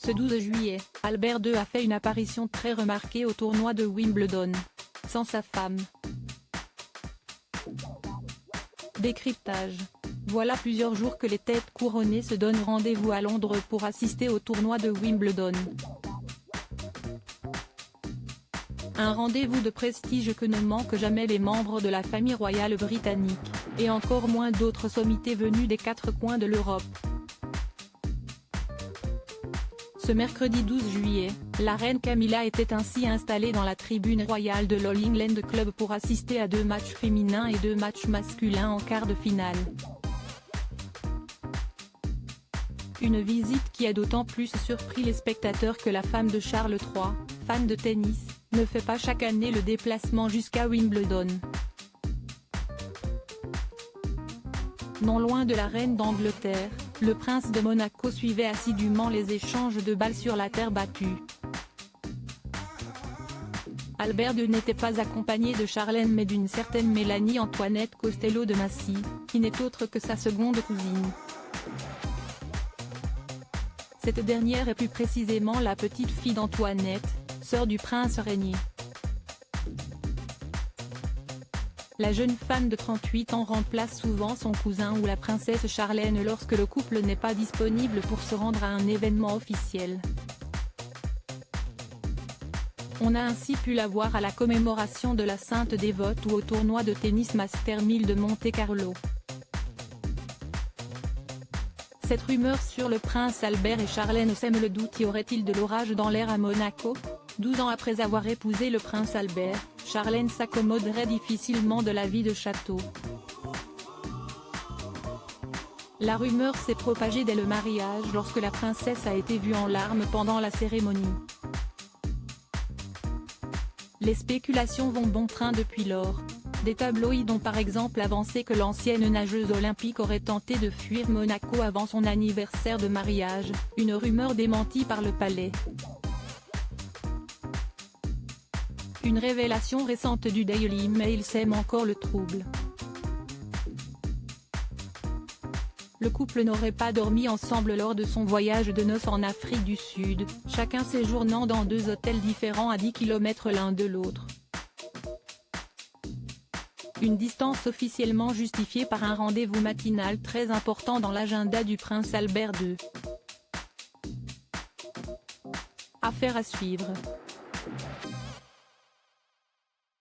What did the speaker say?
Ce 12 juillet, Albert II a fait une apparition très remarquée au tournoi de Wimbledon. Sans sa femme. Décryptage. Voilà plusieurs jours que les têtes couronnées se donnent rendez-vous à Londres pour assister au tournoi de Wimbledon. Un rendez-vous de prestige que ne manquent jamais les membres de la famille royale britannique, et encore moins d'autres sommités venues des quatre coins de l'Europe. Ce mercredi 12 juillet, la reine Camilla était ainsi installée dans la tribune royale de l'All England Club pour assister à 2 matchs féminins et 2 matchs masculins en quart de finale. Une visite qui a d'autant plus surpris les spectateurs que la femme de Charles III, fan de tennis, ne fait pas chaque année le déplacement jusqu'à Wimbledon. Non loin de la reine d'Angleterre, le prince de Monaco suivait assidûment les échanges de balles sur la terre battue. Albert II n'était pas accompagné de Charlène mais d'une certaine Mélanie Antoinette Costello de Massy, qui n'est autre que sa seconde cousine. Cette dernière est plus précisément la petite fille d'Antoinette, sœur du prince régnier. La jeune femme de 38 ans remplace souvent son cousin ou la princesse Charlène lorsque le couple n'est pas disponible pour se rendre à un événement officiel. On a ainsi pu la voir à la commémoration de la Sainte Dévote ou au tournoi de tennis Master 1000 de Monte-Carlo. Cette rumeur sur le prince Albert et Charlène sème le doute. Y aurait-il de l'orage dans l'air à Monaco? 12 ans après avoir épousé le prince Albert, Charlène s'accommoderait difficilement de la vie de château. La rumeur s'est propagée dès le mariage lorsque la princesse a été vue en larmes pendant la cérémonie. Les spéculations vont bon train depuis lors. Des tabloïds ont par exemple avancé que l'ancienne nageuse olympique aurait tenté de fuir Monaco avant son anniversaire de mariage, une rumeur démentie par le palais. Une révélation récente du Daily Mail sème encore le trouble. Le couple n'aurait pas dormi ensemble lors de son voyage de noces en Afrique du Sud, chacun séjournant dans 2 hôtels différents à 10 km l'un de l'autre. Une distance officiellement justifiée par un rendez-vous matinal très important dans l'agenda du prince Albert II. Affaire à suivre.